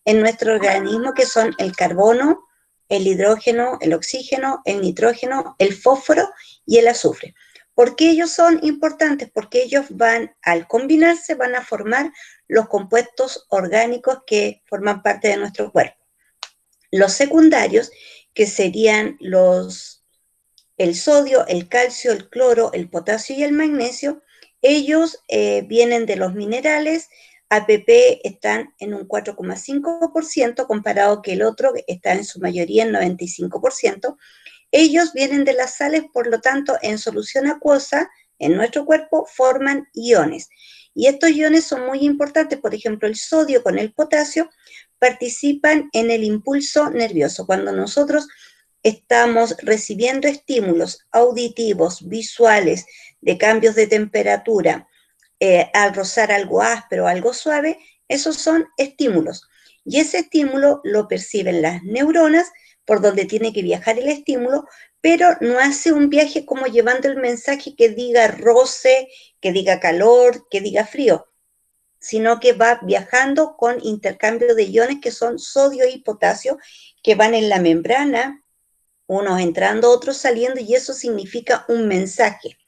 en nuestro organismo, que son el carbono, el hidrógeno, el oxígeno, el nitrógeno, el fósforo y el azufre. ¿Por qué ellos son importantes? Porque ellos al combinarse, van a formar los compuestos orgánicos que forman parte de nuestro cuerpo. Los secundarios, que serían el sodio, el calcio, el cloro, el potasio y el magnesio, ellos vienen de los minerales. APP están en un 4,5% comparado que el otro está en su mayoría en 95%. Ellos vienen de las sales, por lo tanto, en solución acuosa, en nuestro cuerpo, forman iones. Y estos iones son muy importantes. Por ejemplo, el sodio con el potasio participan en el impulso nervioso. Cuando nosotros estamos recibiendo estímulos auditivos, visuales, de cambios de temperatura, al rozar algo áspero o algo suave, esos son estímulos. Y ese estímulo lo perciben las neuronas, por donde tiene que viajar el estímulo, pero no hace un viaje como llevando el mensaje que diga roce, que diga calor, que diga frío, sino que va viajando con intercambio de iones que son sodio y potasio, que van en la membrana, unos entrando, otros saliendo, y eso significa un mensaje.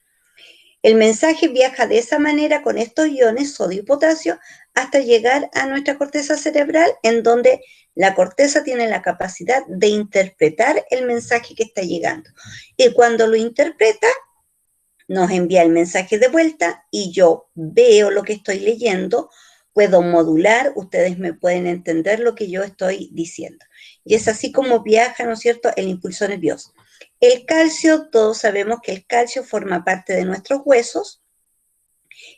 El mensaje viaja de esa manera con estos iones, sodio y potasio, hasta llegar a nuestra corteza cerebral, en donde la corteza tiene la capacidad de interpretar el mensaje que está llegando. Y cuando lo interpreta, nos envía el mensaje de vuelta y yo veo lo que estoy leyendo, puedo modular, ustedes me pueden entender lo que yo estoy diciendo. Y es así como viaja, ¿no es cierto?, el impulso nervioso. El calcio, todos sabemos que el calcio forma parte de nuestros huesos.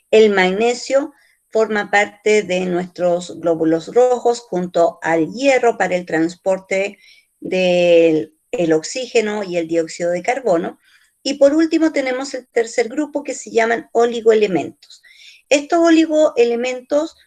El magnesio forma parte de nuestros glóbulos rojos junto al hierro para el transporte del oxígeno y el dióxido de carbono. Y por último tenemos el tercer grupo, que se llaman oligoelementos. Estos oligoelementos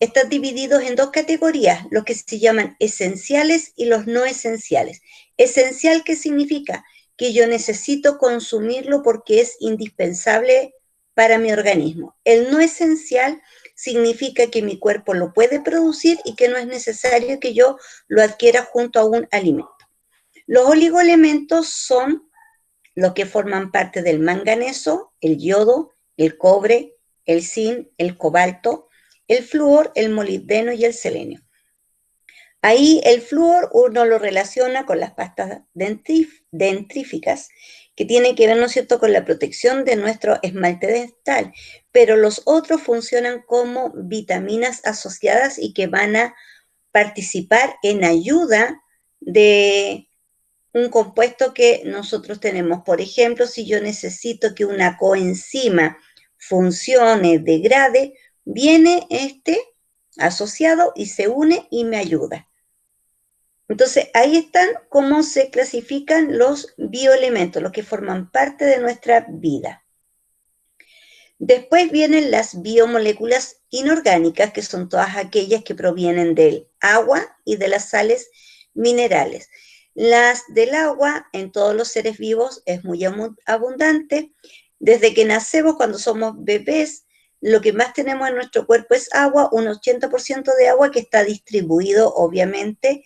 están divididos en dos categorías, los que se llaman esenciales y los no esenciales. Esencial, ¿qué significa? Que yo necesito consumirlo porque es indispensable para mi organismo. El no esencial significa que mi cuerpo lo puede producir y que no es necesario que yo lo adquiera junto a un alimento. Los oligoelementos son los que forman parte del manganeso, el yodo, el cobre, el zinc, el cobalto, el flúor, el molibdeno y el selenio. Ahí el flúor uno lo relaciona con las pastas dentríficas, que tienen que ver, ¿no es cierto?, con la protección de nuestro esmalte dental, pero los otros funcionan como vitaminas asociadas y que van a participar en ayuda de un compuesto que nosotros tenemos. Por ejemplo, si yo necesito que una coenzima funcione, degrade, viene este asociado y se une y me ayuda. Entonces, ahí están cómo se clasifican los bioelementos, los que forman parte de nuestra vida. Después vienen las biomoléculas inorgánicas, que son todas aquellas que provienen del agua y de las sales minerales. Las del agua en todos los seres vivos es muy abundante. Desde que nacemos, cuando somos bebés, lo que más tenemos en nuestro cuerpo es agua, un 80% de agua que está distribuido, obviamente,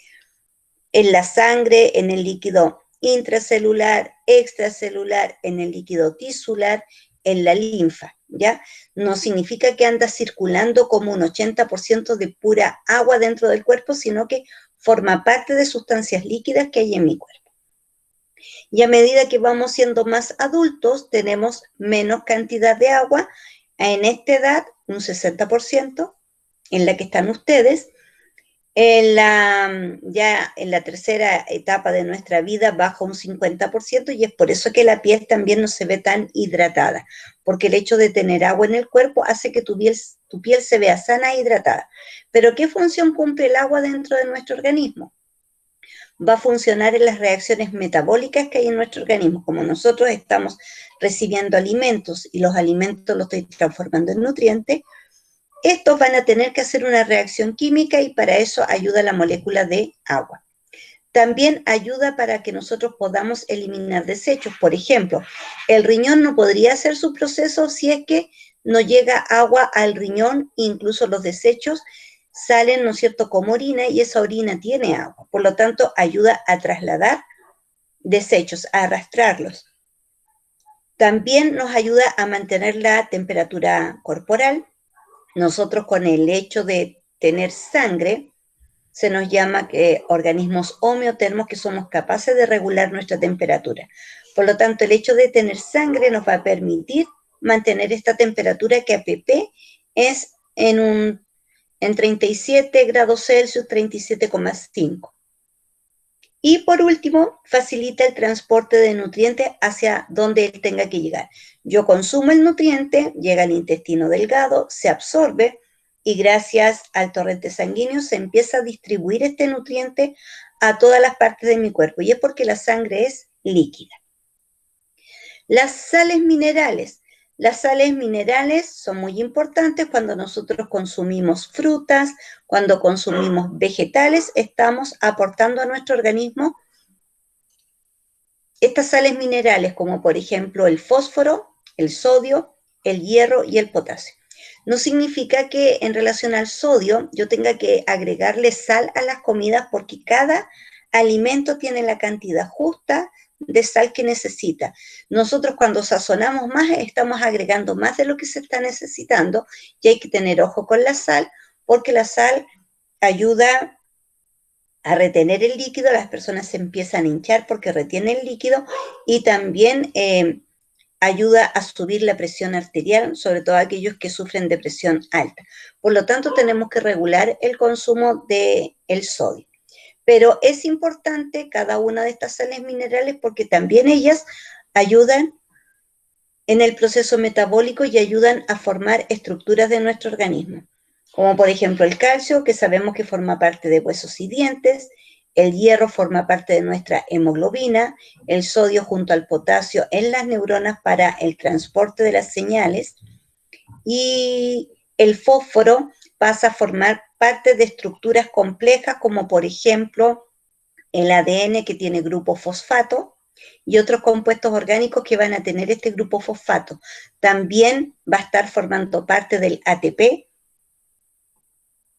en la sangre, en el líquido intracelular, extracelular, en el líquido tisular, en la linfa, ¿ya? No significa que anda circulando como un 80% de pura agua dentro del cuerpo, sino que forma parte de sustancias líquidas que hay en mi cuerpo. Y a medida que vamos siendo más adultos, tenemos menos cantidad de agua. En esta edad, un 60%, en la que están ustedes. Ya en la tercera etapa de nuestra vida baja un 50%, y es por eso que la piel también no se ve tan hidratada, porque el hecho de tener agua en el cuerpo hace que tu piel se vea sana e hidratada. Pero ¿qué función cumple el agua dentro de nuestro organismo? Va a funcionar en las reacciones metabólicas que hay en nuestro organismo. Como nosotros estamos recibiendo alimentos y los alimentos los estoy transformando en nutrientes, estos van a tener que hacer una reacción química y para eso ayuda la molécula de agua. También ayuda para que nosotros podamos eliminar desechos. Por ejemplo, el riñón no podría hacer su proceso si es que no llega agua al riñón, incluso los desechos salen, ¿no es cierto?, como orina, y esa orina tiene agua. Por lo tanto, ayuda a trasladar desechos, a arrastrarlos. También nos ayuda a mantener la temperatura corporal. Nosotros, con el hecho de tener sangre, se nos llama organismos homeotermos, que somos capaces de regular nuestra temperatura. Por lo tanto, el hecho de tener sangre nos va a permitir mantener esta temperatura, que a pp es en 37 grados Celsius, 37,5. Y por último, facilita el transporte de nutrientes hacia donde él tenga que llegar. Yo consumo el nutriente, llega al intestino delgado, se absorbe, y gracias al torrente sanguíneo se empieza a distribuir este nutriente a todas las partes de mi cuerpo, y es porque la sangre es líquida. Las sales minerales. Las sales minerales son muy importantes cuando nosotros consumimos frutas, cuando consumimos vegetales, estamos aportando a nuestro organismo estas sales minerales, como por ejemplo el fósforo, el sodio, el hierro y el potasio. No significa que en relación al sodio yo tenga que agregarle sal a las comidas, porque cada alimento tiene la cantidad justa de sal que necesita. Nosotros, cuando sazonamos más, estamos agregando más de lo que se está necesitando, y hay que tener ojo con la sal, porque la sal ayuda a retener el líquido. Las personas se empiezan a hinchar porque retiene el líquido, y también ayuda a subir la presión arterial, sobre todo aquellos que sufren de presión alta. Por lo tanto, tenemos que regular el consumo del sodio. Pero es importante cada una de estas sales minerales, porque también ellas ayudan en el proceso metabólico y ayudan a formar estructuras de nuestro organismo, como por ejemplo el calcio, que sabemos que forma parte de huesos y dientes; el hierro forma parte de nuestra hemoglobina; el sodio junto al potasio en las neuronas para el transporte de las señales; y el fósforo pasa a formar parte de estructuras complejas, como por ejemplo el ADN, que tiene grupo fosfato, y otros compuestos orgánicos que van a tener este grupo fosfato. También va a estar formando parte del ATP,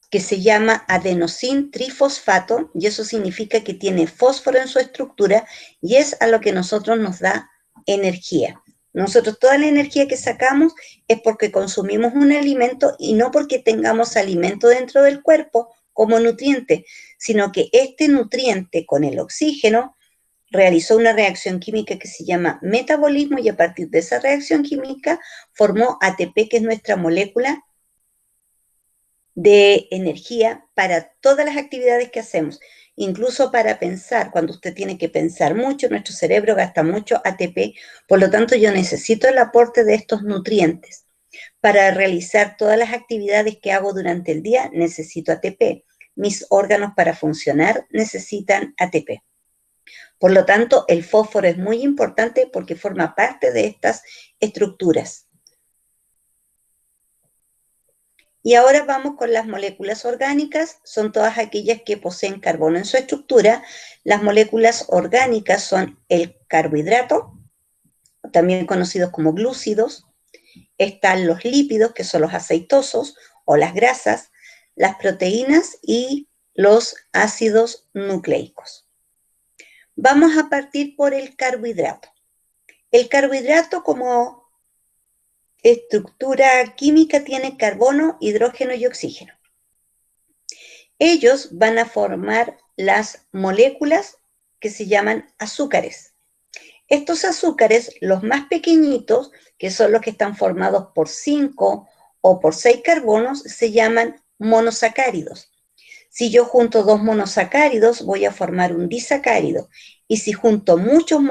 que se llama adenosín trifosfato, y eso significa que tiene fósforo en su estructura, y es a lo que nosotros nos da energía. Nosotros, toda la energía que sacamos es porque consumimos un alimento, y no porque tengamos alimento dentro del cuerpo como nutriente, sino que este nutriente con el oxígeno realizó una reacción química que se llama metabolismo, y a partir de esa reacción química formó ATP, que es nuestra molécula de energía para todas las actividades que hacemos, incluso para pensar. Cuando usted tiene que pensar mucho, nuestro cerebro gasta mucho ATP, por lo tanto yo necesito el aporte de estos nutrientes. Para realizar todas las actividades que hago durante el día necesito ATP. Mis órganos, para funcionar, necesitan ATP. Por lo tanto, el fósforo es muy importante porque forma parte de estas estructuras. Y ahora vamos con las moléculas orgánicas. Son todas aquellas que poseen carbono en su estructura. Las moléculas orgánicas son el carbohidrato, también conocidos como glúcidos; están los lípidos, que son los aceitosos o las grasas; las proteínas y los ácidos nucleicos. Vamos a partir por el carbohidrato. El carbohidrato, como estructura química, tiene carbono, hidrógeno y oxígeno. Ellos van a formar las moléculas que se llaman azúcares. Estos azúcares, los más pequeñitos, que son los que están formados por 5 o por 6 carbonos, se llaman monosacáridos. Si yo junto 2 monosacáridos, voy a formar un disacárido. Y si junto muchos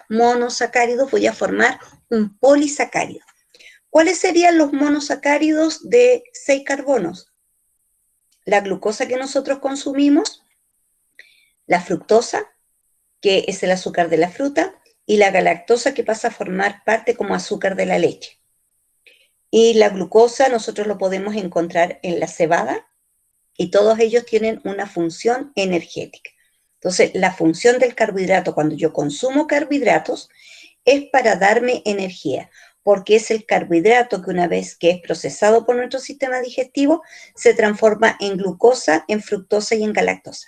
monosacáridos, voy a formar un polisacárido. ¿Cuáles serían los monosacáridos de 6 carbonos? La glucosa que nosotros consumimos, la fructosa, que es el azúcar de la fruta, y la galactosa, que pasa a formar parte como azúcar de la leche. Y la glucosa nosotros lo podemos encontrar en la cebada, y todos ellos tienen una función energética. Entonces, la función del carbohidrato, cuando yo consumo carbohidratos, es para darme energía. porque es el carbohidrato que una vez que es procesado por nuestro sistema digestivo, se transforma en glucosa, en fructosa y en galactosa.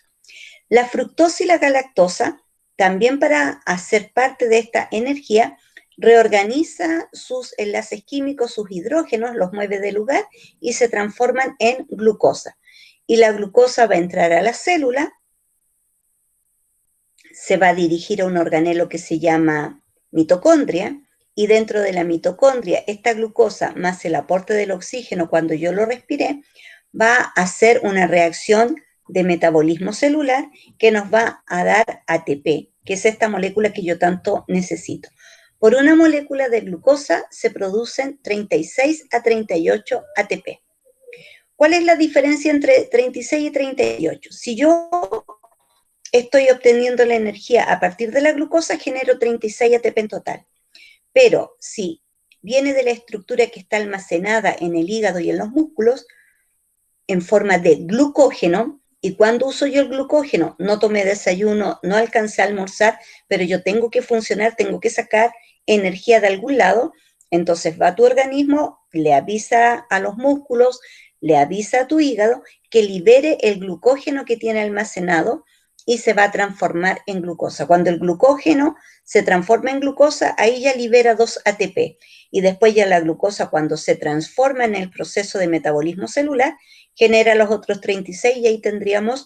La fructosa y la galactosa, también para hacer parte de esta energía, reorganiza sus enlaces químicos, sus hidrógenos, los mueve de lugar y se transforman en glucosa. Y la glucosa va a entrar a la célula, se va a dirigir a un organelo que se llama mitocondria, y dentro de la mitocondria, esta glucosa más el aporte del oxígeno cuando yo lo respiré, va a hacer una reacción de metabolismo celular que nos va a dar ATP, que es esta molécula que yo tanto necesito. Por una molécula de glucosa se producen 36 a 38 ATP. ¿Cuál es la diferencia entre 36 y 38? Si yo estoy obteniendo la energía a partir de la glucosa, genero 36 ATP en total. Pero si viene de la estructura que está almacenada en el hígado y en los músculos, en forma de glucógeno, y cuando uso yo el glucógeno, no tomé desayuno, no alcancé a almorzar, pero yo tengo que funcionar, tengo que sacar energía de algún lado, entonces va a tu organismo, le avisa a los músculos, le avisa a tu hígado que libere el glucógeno que tiene almacenado y se va a transformar en glucosa. Cuando el glucógeno se transforma en glucosa, ahí ya libera 2 ATP. Y después ya la glucosa, cuando se transforma en el proceso de metabolismo celular, genera los otros 36 y ahí tendríamos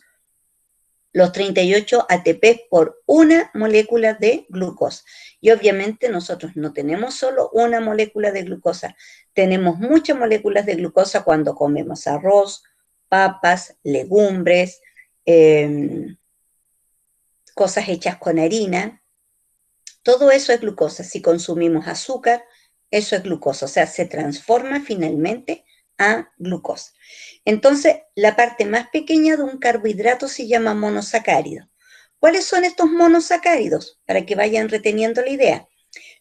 los 38 ATP por una molécula de glucosa. Y obviamente nosotros no tenemos solo una molécula de glucosa, tenemos muchas moléculas de glucosa cuando comemos arroz, papas, legumbres, cosas hechas con harina. Todo eso es glucosa. Si consumimos azúcar, eso es glucosa. O sea, se transforma finalmente a glucosa. Entonces, la parte más pequeña de un carbohidrato se llama monosacárido. ¿Cuáles son estos monosacáridos? Para que vayan reteniendo la idea.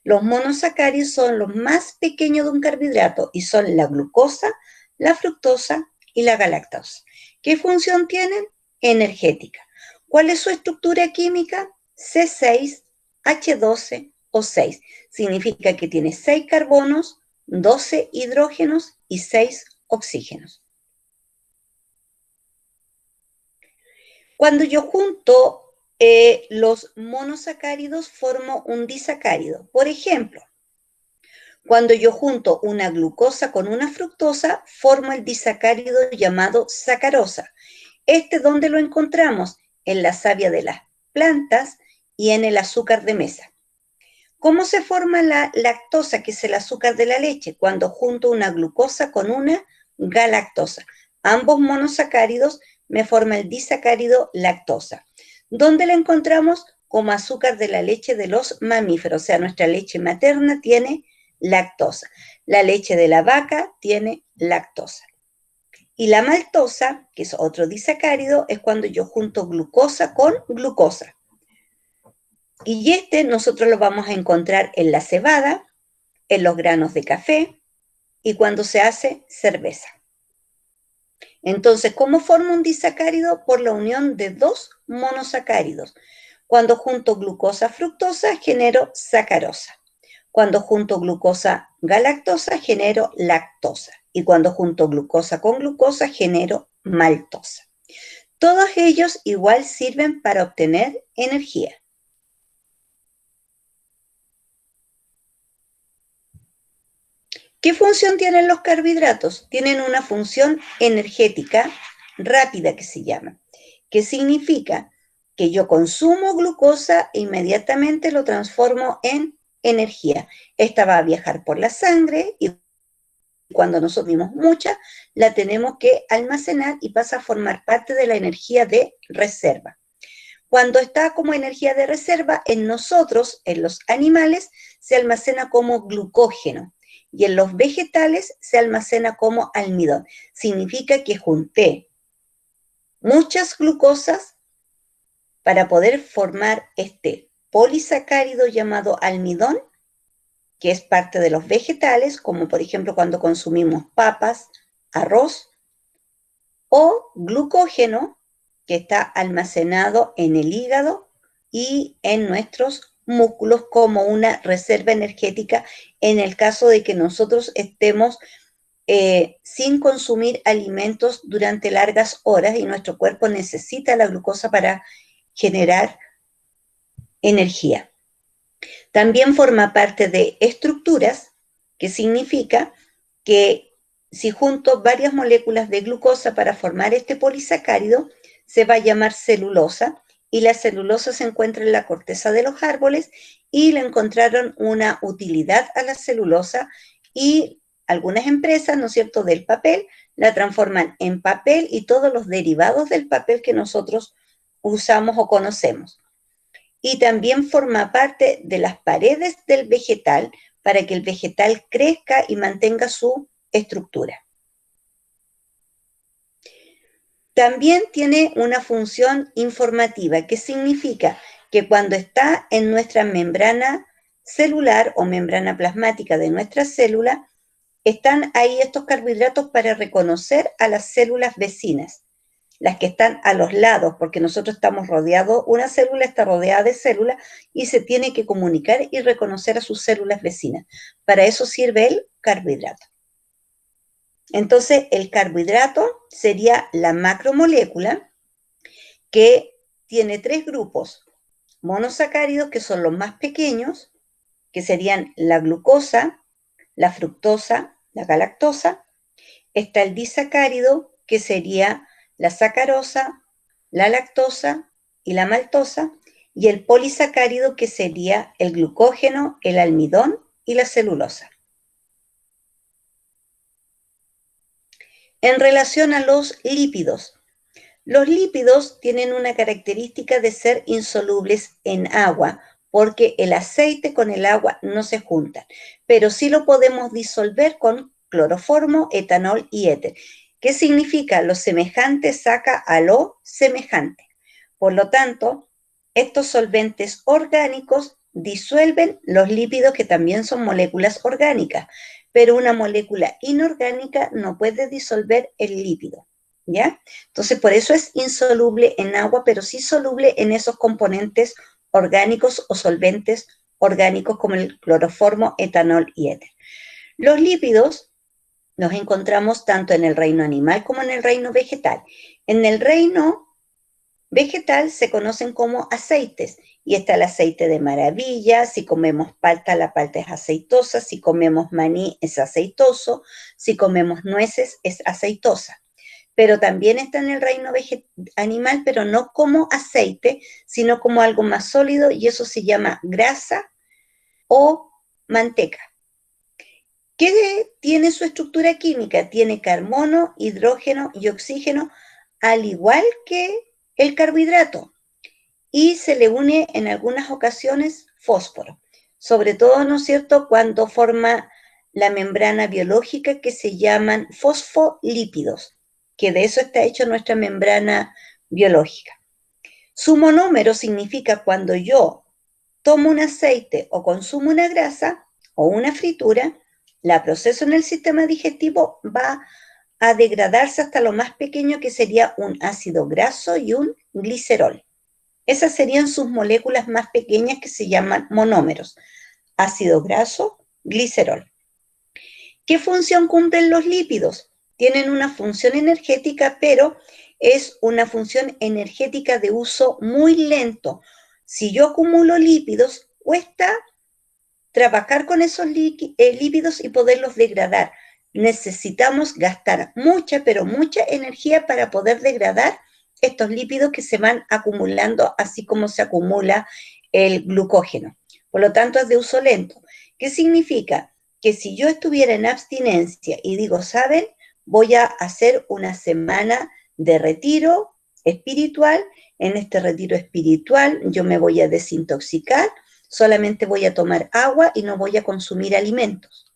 Los monosacáridos son los más pequeños de un carbohidrato y son la glucosa, la fructosa y la galactosa. ¿Qué función tienen? Energética. ¿Cuál es su estructura química? C6H12O6. Significa que tiene 6 carbonos, 12 hidrógenos y 6 oxígenos. Cuando yo junto los monosacáridos, formo un disacárido. Por ejemplo, cuando yo junto una glucosa con una fructosa, formo el disacárido llamado sacarosa. ¿Dónde lo encontramos? En la savia de las plantas y en el azúcar de mesa. ¿Cómo se forma la lactosa, que es el azúcar de la leche? Cuando junto una glucosa con una galactosa. Ambos monosacáridos me forman el disacárido lactosa. ¿Dónde la encontramos? Como azúcar de la leche de los mamíferos. O sea, nuestra leche materna tiene lactosa. La leche de la vaca tiene lactosa. Y la maltosa, que es otro disacárido, es cuando yo junto glucosa con glucosa. Y nosotros lo vamos a encontrar en la cebada, en los granos de café y cuando se hace cerveza. Entonces, ¿cómo forma un disacárido? Por la unión de dos monosacáridos. Cuando junto glucosa fructosa, genero sacarosa. Cuando junto glucosa galactosa, genero lactosa. Y cuando junto glucosa con glucosa, genero maltosa. Todos ellos igual sirven para obtener energía. ¿Qué función tienen los carbohidratos? Tienen una función energética rápida que se llama, que significa que yo consumo glucosa e inmediatamente lo transformo en energía. Esta va a viajar por la sangre y cuando nosotros vimos mucha, la tenemos que almacenar y pasa a formar parte de la energía de reserva. Cuando está como energía de reserva, en nosotros, en los animales, se almacena como glucógeno. Y en los vegetales se almacena como almidón. Significa que junté muchas glucosas para poder formar este polisacárido llamado almidón, que es parte de los vegetales, como por ejemplo cuando consumimos papas, arroz, o glucógeno, que está almacenado en el hígado y en nuestros músculos como una reserva energética en el caso de que nosotros estemos sin consumir alimentos durante largas horas y nuestro cuerpo necesita la glucosa para generar energía. También forma parte de estructuras, que significa que si junto varias moléculas de glucosa para formar este polisacárido, se va a llamar celulosa, y la celulosa se encuentra en la corteza de los árboles y le encontraron una utilidad a la celulosa y algunas empresas, ¿no es cierto?, del papel, la transforman en papel y todos los derivados del papel que nosotros usamos o conocemos. Y también forma parte de las paredes del vegetal para que el vegetal crezca y mantenga su estructura. También tiene una función informativa, que significa que cuando está en nuestra membrana celular o membrana plasmática de nuestra célula, están ahí estos carbohidratos para reconocer a las células vecinas, las que están a los lados, porque nosotros estamos rodeados, una célula está rodeada de células y se tiene que comunicar y reconocer a sus células vecinas. Para eso sirve el carbohidrato. Entonces, el carbohidrato sería la macromolécula que tiene 3 grupos monosacáridos, que son los más pequeños, que serían la glucosa, la fructosa, la galactosa. Está el disacárido, que sería la sacarosa, la lactosa y la maltosa, y el polisacárido, que sería el glucógeno, el almidón y la celulosa. En relación a los lípidos tienen una característica de ser insolubles en agua, porque el aceite con el agua no se juntan, pero sí lo podemos disolver con cloroformo, etanol y éter. ¿Qué significa? Lo semejante saca a lo semejante. Por lo tanto, estos solventes orgánicos disuelven los lípidos, que también son moléculas orgánicas, pero una molécula inorgánica no puede disolver el lípido, ¿ya? Entonces, por eso es insoluble en agua, pero sí soluble en esos componentes orgánicos o solventes orgánicos como el cloroformo, etanol y éter. Los lípidos los encontramos tanto en el reino animal como en el reino vegetal. En el reino vegetal se conocen como aceites, y está el aceite de maravilla. Si comemos palta, la palta es aceitosa. Si comemos maní, es aceitoso. Si comemos nueces, es aceitosa. Pero también está en el reino animal, pero no como aceite, sino como algo más sólido, y eso se llama grasa o manteca. ¿Qué tiene su estructura química? Tiene carbono, hidrógeno y oxígeno, al igual que el carbohidrato, y se le une en algunas ocasiones fósforo, sobre todo, ¿no es cierto?, cuando forma la membrana biológica, que se llaman fosfolípidos, que de eso está hecho nuestra membrana biológica. Su monómero significa cuando yo tomo un aceite o consumo una grasa o una fritura, la proceso en el sistema digestivo, va a degradarse hasta lo más pequeño, que sería un ácido graso y un glicerol. Esas serían sus moléculas más pequeñas, que se llaman monómeros: ácido graso, glicerol. ¿Qué función cumplen los lípidos? Tienen una función energética, pero es una función energética de uso muy lento. Si yo acumulo lípidos, cuesta trabajar con esos lípidos y poderlos degradar. Necesitamos gastar mucha, pero mucha energía para poder degradar estos lípidos, que se van acumulando así como se acumula el glucógeno. Por lo tanto, es de uso lento. ¿Qué significa? Que si yo estuviera en abstinencia y digo, ¿saben?, voy a hacer una semana de retiro espiritual. En este retiro espiritual yo me voy a desintoxicar, solamente voy a tomar agua y no voy a consumir alimentos.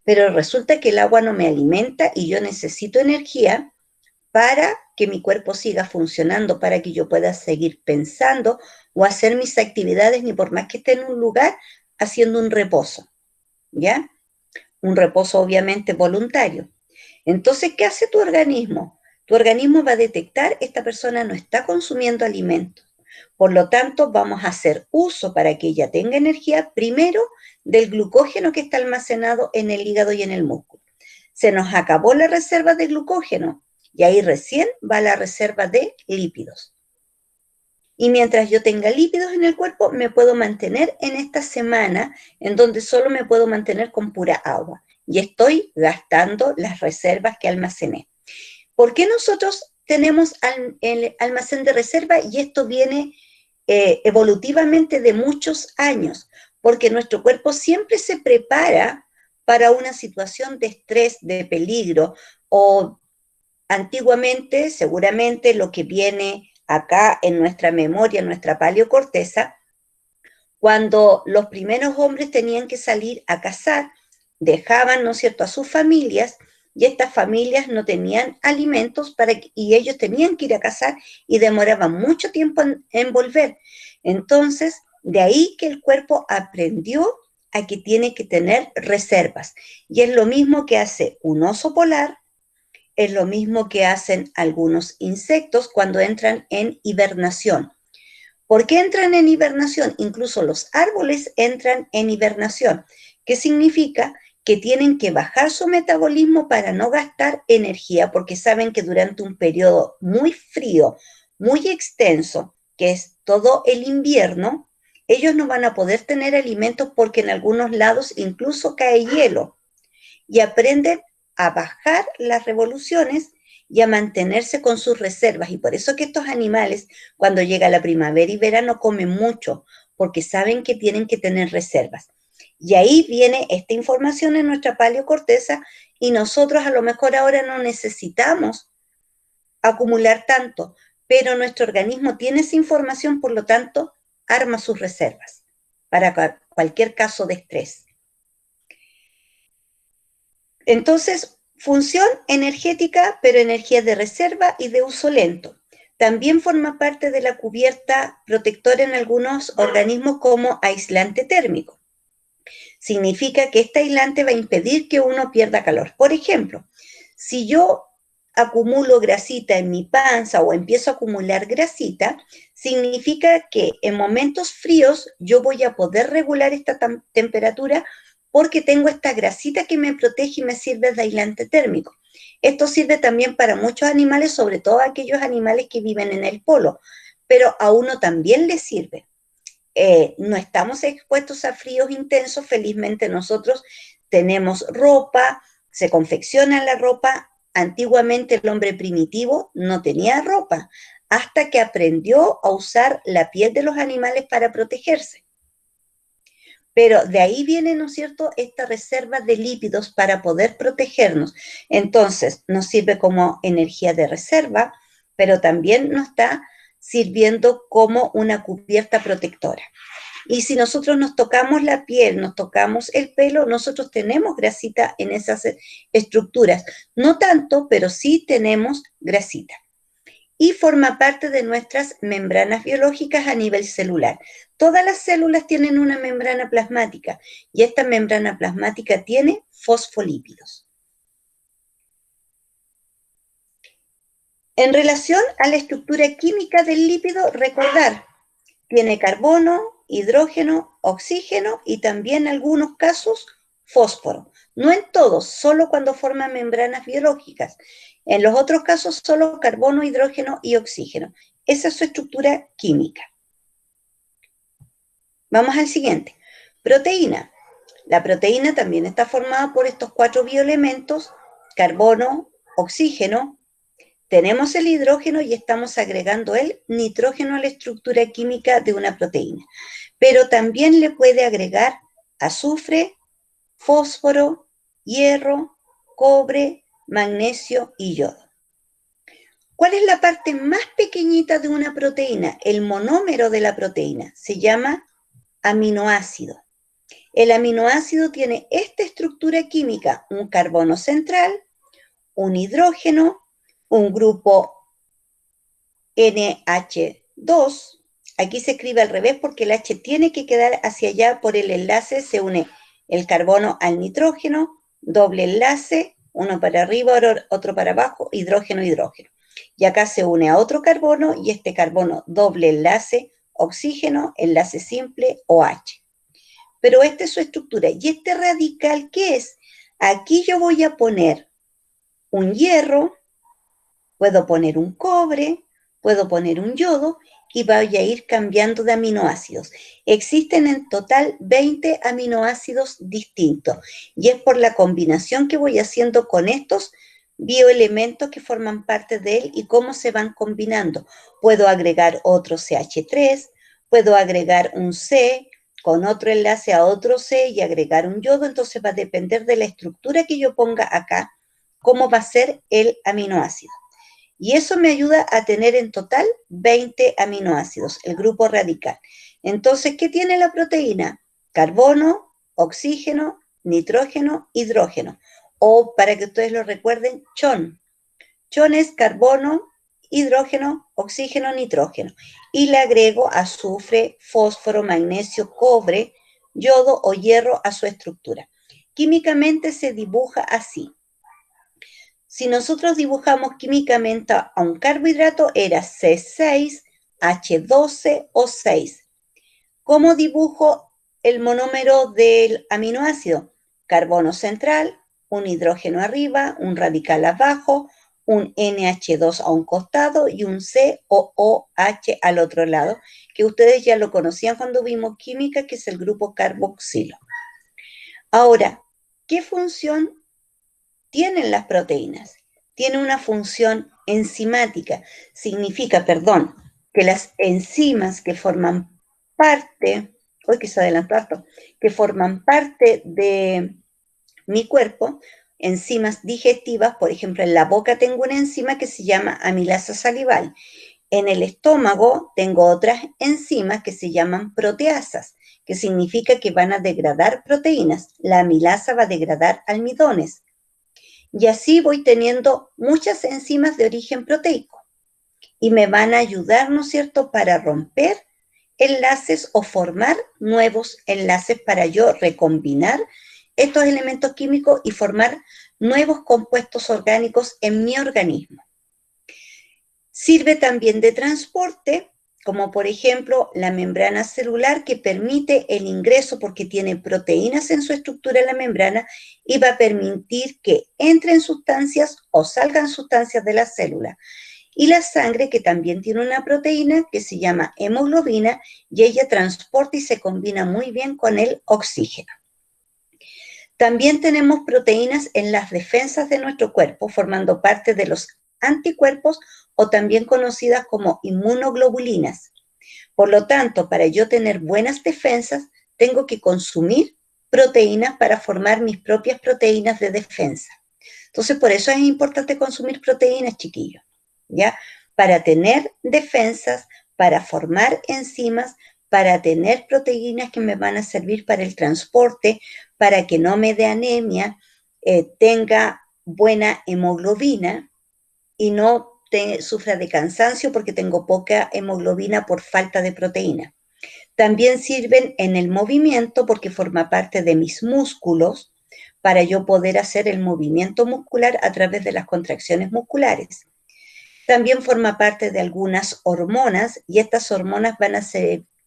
Pero resulta que el agua no me alimenta y yo necesito energía para que mi cuerpo siga funcionando, para que yo pueda seguir pensando o hacer mis actividades, ni por más que esté en un lugar haciendo un reposo, ¿ya? Un reposo obviamente voluntario. Entonces, ¿qué hace tu organismo? Tu organismo va a detectar: esta persona no está consumiendo alimentos, Por lo tanto, vamos a hacer uso para que ella tenga energía primero del glucógeno que está almacenado en el hígado y en el músculo. Se nos acabó la reserva de glucógeno y ahí recién va la reserva de lípidos. Y mientras yo tenga lípidos en el cuerpo, me puedo mantener en esta semana en donde solo me puedo mantener con pura agua. Y estoy gastando las reservas que almacené. ¿Por qué nosotros tenemos el almacén de reserva? Y esto viene evolutivamente de muchos años, porque nuestro cuerpo siempre se prepara para una situación de estrés, de peligro, o antiguamente, seguramente lo que viene acá en nuestra memoria, en nuestra paleocorteza, cuando los primeros hombres tenían que salir a cazar, dejaban, ¿no es cierto?, a sus familias, y estas familias no tenían alimentos y ellos tenían que ir a cazar y demoraban mucho tiempo en volver. Entonces, de ahí que el cuerpo aprendió a que tiene que tener reservas. Y es lo mismo que hace un oso polar, es lo mismo que hacen algunos insectos cuando entran en hibernación. ¿Por qué entran en hibernación? Incluso los árboles entran en hibernación. ¿Qué significa? Que tienen que bajar su metabolismo para no gastar energía, porque saben que durante un periodo muy frío, muy extenso, que es todo el invierno, ellos no van a poder tener alimentos porque en algunos lados incluso cae hielo. Y aprenden a bajar las revoluciones y a mantenerse con sus reservas. Y por eso que estos animales, cuando llega la primavera y verano, comen mucho, porque saben que tienen que tener reservas. Y ahí viene esta información en nuestra paleocorteza y nosotros a lo mejor ahora no necesitamos acumular tanto, pero nuestro organismo tiene esa información, por lo tanto, arma sus reservas para cualquier caso de estrés. Entonces, función energética, pero energía de reserva y de uso lento. También forma parte de la cubierta protectora en algunos organismos como aislante térmico. Significa que este aislante va a impedir que uno pierda calor. Por ejemplo, si yo acumulo grasita en mi panza o empiezo a acumular grasita, significa que en momentos fríos yo voy a poder regular esta temperatura porque tengo esta grasita que me protege y me sirve de aislante térmico. Esto sirve también para muchos animales, sobre todo aquellos animales que viven en el polo, pero a uno también le sirve. No estamos expuestos a fríos intensos, felizmente nosotros tenemos ropa, se confecciona la ropa. Antiguamente el hombre primitivo no tenía ropa, hasta que aprendió a usar la piel de los animales para protegerse. Pero de ahí viene, ¿no es cierto?, esta reserva de lípidos para poder protegernos. Entonces, nos sirve como energía de reserva, pero también nos está sirviendo como una cubierta protectora. Y si nosotros nos tocamos la piel, nos tocamos el pelo, nosotros tenemos grasita en esas estructuras. No tanto, pero sí tenemos grasita. Y forma parte de nuestras membranas biológicas a nivel celular. Todas las células tienen una membrana plasmática y esta membrana plasmática tiene fosfolípidos. En relación a la estructura química del lípido, recordar, tiene carbono, hidrógeno, oxígeno y también en algunos casos fósforo. No en todos, solo cuando forman membranas biológicas. En los otros casos solo carbono, hidrógeno y oxígeno. Esa es su estructura química. Vamos al siguiente. Proteína. La proteína también está formada por estos 4 bioelementos, carbono, oxígeno. Tenemos el hidrógeno y estamos agregando el nitrógeno a la estructura química de una proteína. Pero también le puede agregar azufre, fósforo, hierro, cobre, magnesio y yodo. ¿Cuál es la parte más pequeñita de una proteína? El monómero de la proteína. Se llama aminoácido. El aminoácido tiene esta estructura química, un carbono central, un hidrógeno, un grupo NH2. Aquí se escribe al revés porque el H tiene que quedar hacia allá por el enlace, se une el carbono al nitrógeno, doble enlace, uno para arriba, otro para abajo, hidrógeno, hidrógeno. Y acá se une a otro carbono y este carbono doble enlace, oxígeno, enlace simple, OH. Pero esta es su estructura. ¿Y este radical qué es? Aquí yo voy a poner un hierro, puedo poner un cobre, puedo poner un yodo y voy a ir cambiando de aminoácidos. Existen en total 20 aminoácidos distintos y es por la combinación que voy haciendo con estos bioelementos que forman parte de él y cómo se van combinando. Puedo agregar otro CH3, puedo agregar un C con otro enlace a otro C y agregar un yodo, entonces va a depender de la estructura que yo ponga acá, cómo va a ser el aminoácido. Y eso me ayuda a tener en total 20 aminoácidos, el grupo radical. Entonces, ¿qué tiene la proteína? Carbono, oxígeno, nitrógeno, hidrógeno. O para que ustedes lo recuerden, CHON. CHON es carbono, hidrógeno, oxígeno, nitrógeno. Y le agrego azufre, fósforo, magnesio, cobre, yodo o hierro a su estructura. Químicamente se dibuja así. Si nosotros dibujamos químicamente a un carbohidrato, era C6H12O6. ¿Cómo dibujo el monómero del aminoácido? Carbono central, un hidrógeno arriba, un radical abajo, un NH2 a un costado y un COOH al otro lado, que ustedes ya lo conocían cuando vimos química, que es el grupo carboxilo. Ahora, ¿qué función tienen las proteínas? Tiene una función enzimática. Significa, que las enzimas que forman parte, hoy quise adelantar esto, que forman parte de mi cuerpo, enzimas digestivas, por ejemplo, en la boca tengo una enzima que se llama amilasa salival. En el estómago tengo otras enzimas que se llaman proteasas, que significa que van a degradar proteínas. La amilasa va a degradar almidones. Y así voy teniendo muchas enzimas de origen proteico y me van a ayudar, ¿no es cierto?, para romper enlaces o formar nuevos enlaces para yo recombinar estos elementos químicos y formar nuevos compuestos orgánicos en mi organismo. Sirve también de transporte, como por ejemplo la membrana celular que permite el ingreso porque tiene proteínas en su estructura en la membrana y va a permitir que entren sustancias o salgan sustancias de la célula. Y la sangre que también tiene una proteína que se llama hemoglobina y ella transporta y se combina muy bien con el oxígeno. También tenemos proteínas en las defensas de nuestro cuerpo, formando parte de los anticuerpos o también conocidas como inmunoglobulinas. Por lo tanto, para yo tener buenas defensas, tengo que consumir proteínas para formar mis propias proteínas de defensa. Entonces, por eso es importante consumir proteínas, chiquillos, ¿ya? Para tener defensas, para formar enzimas, para tener proteínas que me van a servir para el transporte, para que no me dé anemia, tenga buena hemoglobina y no sufra de cansancio porque tengo poca hemoglobina por falta de proteína. También sirven en el movimiento porque forma parte de mis músculos para yo poder hacer el movimiento muscular a través de las contracciones musculares. También forma parte de algunas hormonas y estas hormonas van a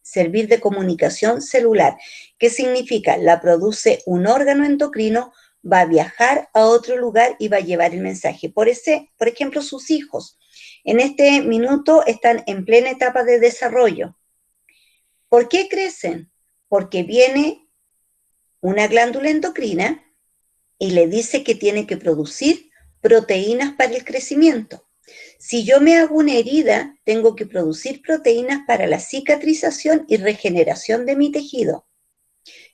servir de comunicación celular. ¿Qué significa? La produce un órgano endocrino, va a viajar a otro lugar y va a llevar el mensaje. Por ejemplo, sus hijos en este minuto están en plena etapa de desarrollo. ¿Por qué crecen? Porque viene una glándula endocrina y le dice que tiene que producir proteínas para el crecimiento. Si yo me hago una herida, tengo que producir proteínas para la cicatrización y regeneración de mi tejido.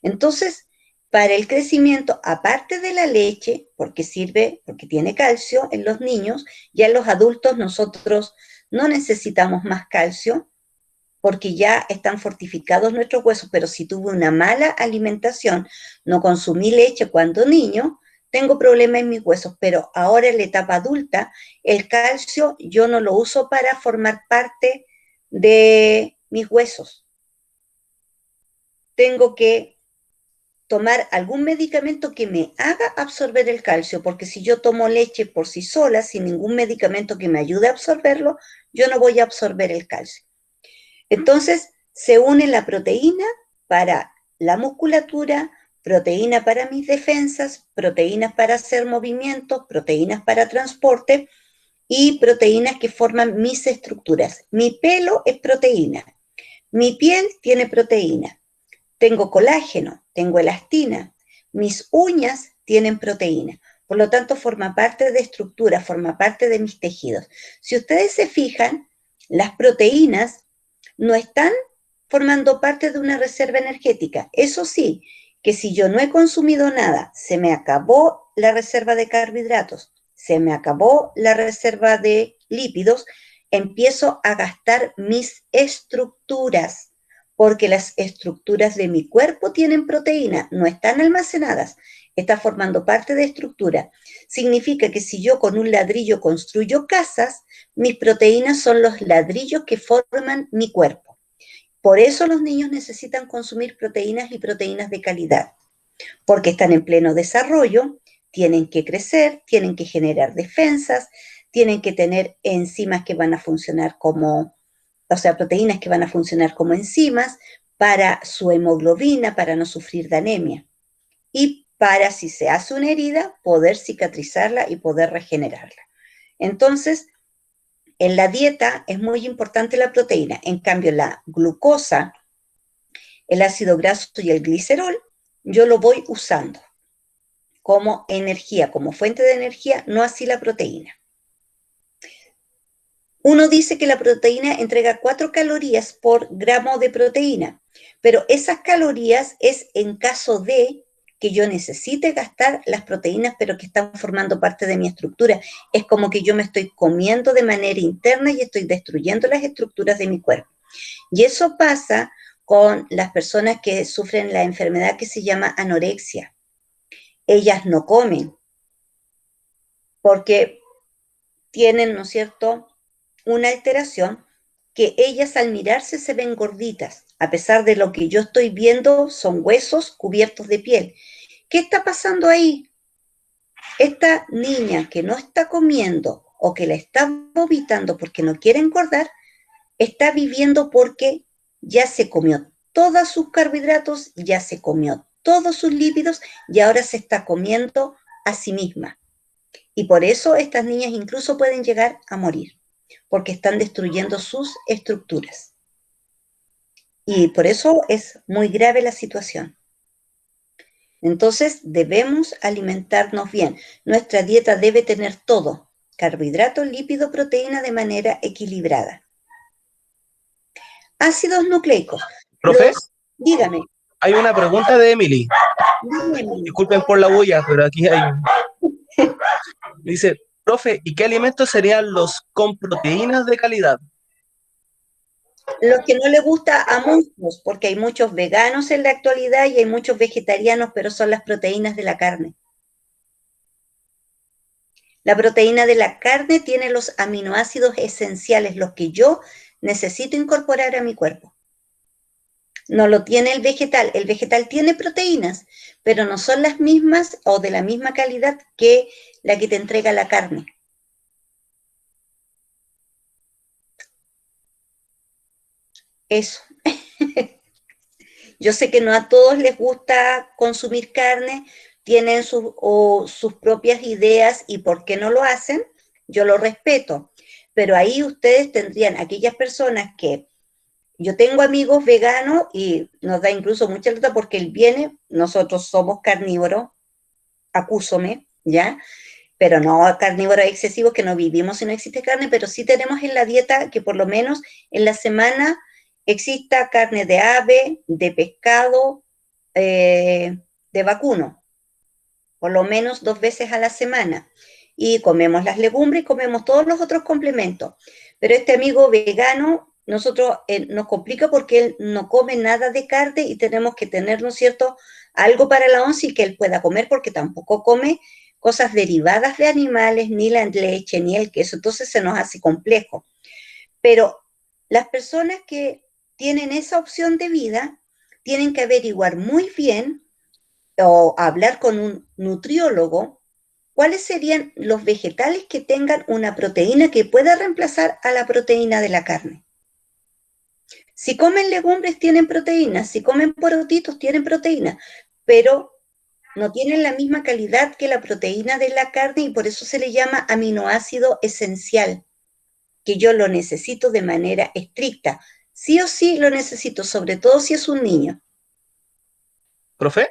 Entonces, para el crecimiento, aparte de la leche, porque sirve, porque tiene calcio en los niños, ya en los adultos nosotros no necesitamos más calcio, porque ya están fortificados nuestros huesos, pero si tuve una mala alimentación, no consumí leche cuando niño, tengo problemas en mis huesos, pero ahora en la etapa adulta, el calcio yo no lo uso para formar parte de mis huesos. Tengo que tomar algún medicamento que me haga absorber el calcio, porque si yo tomo leche por sí sola, sin ningún medicamento que me ayude a absorberlo, yo no voy a absorber el calcio. Entonces, se une la proteína para la musculatura, proteína para mis defensas, proteínas para hacer movimientos, proteínas para transporte y proteínas que forman mis estructuras. Mi pelo es proteína, mi piel tiene proteína, tengo colágeno, tengo elastina, mis uñas tienen proteína. Por lo tanto, forma parte de estructura, forma parte de mis tejidos. Si ustedes se fijan, las proteínas no están formando parte de una reserva energética. Eso sí, que si yo no he consumido nada, se me acabó la reserva de carbohidratos, se me acabó la reserva de lípidos, empiezo a gastar mis estructuras, porque las estructuras de mi cuerpo tienen proteína, no están almacenadas, está formando parte de estructura. Significa que si yo con un ladrillo construyo casas, mis proteínas son los ladrillos que forman mi cuerpo. Por eso los niños necesitan consumir proteínas y proteínas de calidad, porque están en pleno desarrollo, tienen que crecer, tienen que generar defensas, tienen que tener enzimas que van a funcionar como, o sea, proteínas que van a funcionar como enzimas para su hemoglobina, para no sufrir de anemia. Y para, si se hace una herida, poder cicatrizarla y poder regenerarla. Entonces, en la dieta es muy importante la proteína. En cambio, la glucosa, el ácido graso y el glicerol, yo lo voy usando como energía, como fuente de energía, no así la proteína. Uno dice que la proteína entrega 4 calorías por gramo de proteína, pero esas calorías es en caso de que yo necesite gastar las proteínas, pero que están formando parte de mi estructura. Es como que yo me estoy comiendo de manera interna y estoy destruyendo las estructuras de mi cuerpo. Y eso pasa con las personas que sufren la enfermedad que se llama anorexia. Ellas no comen porque tienen, ¿no es cierto?, una alteración que ellas al mirarse se ven gorditas, a pesar de lo que yo estoy viendo son huesos cubiertos de piel. ¿Qué está pasando ahí? Esta niña que no está comiendo o que la está vomitando porque no quiere engordar, está viviendo porque ya se comió todos sus carbohidratos, ya se comió todos sus lípidos y ahora se está comiendo a sí misma. Y por eso estas niñas incluso pueden llegar a morir, porque están destruyendo sus estructuras. Y por eso es muy grave la situación. Entonces debemos alimentarnos bien. Nuestra dieta debe tener todo: carbohidratos, lípido, proteína, de manera equilibrada. Ácidos nucleicos. Profe, Dígame. hay una pregunta de Emily. Dígame. Disculpen por la bulla, pero aquí hay. Dice, profe, ¿y qué alimentos serían los con proteínas de calidad? Los que no le gusta a muchos, porque hay muchos veganos en la actualidad y hay muchos vegetarianos, pero son las proteínas de la carne. La proteína de la carne tiene los aminoácidos esenciales, los que yo necesito incorporar a mi cuerpo. No lo tiene el vegetal. El vegetal tiene proteínas, pero no son las mismas o de la misma calidad que la que te entrega la carne. Eso. Yo sé que no a todos les gusta consumir carne, tienen sus propias ideas y por qué no lo hacen, yo lo respeto. Pero ahí ustedes tendrían aquellas personas que, yo tengo amigos veganos y nos da incluso mucha lucha porque él viene, nosotros somos carnívoros, acúsome, ¿ya? Pero no carnívoros excesivos que no vivimos si no existe carne, pero sí tenemos en la dieta que por lo menos en la semana exista carne de ave, de pescado, de vacuno, por lo menos 2 veces a la semana. Y comemos las legumbres y comemos todos los otros complementos. Pero este amigo vegano, nosotros nos complica porque él no come nada de carne y tenemos que tener, ¿no es cierto?, algo para la once y que él pueda comer porque tampoco come cosas derivadas de animales, ni la leche, ni el queso. Entonces se nos hace complejo. Pero las personas que tienen esa opción de vida tienen que averiguar muy bien o hablar con un nutriólogo, ¿cuáles serían los vegetales que tengan una proteína que pueda reemplazar a la proteína de la carne? Si comen legumbres tienen proteínas, si comen porotitos tienen proteínas, pero no tienen la misma calidad que la proteína de la carne y por eso se le llama aminoácido esencial, que yo lo necesito de manera estricta. Sí o sí lo necesito, sobre todo si es un niño. ¿Profe?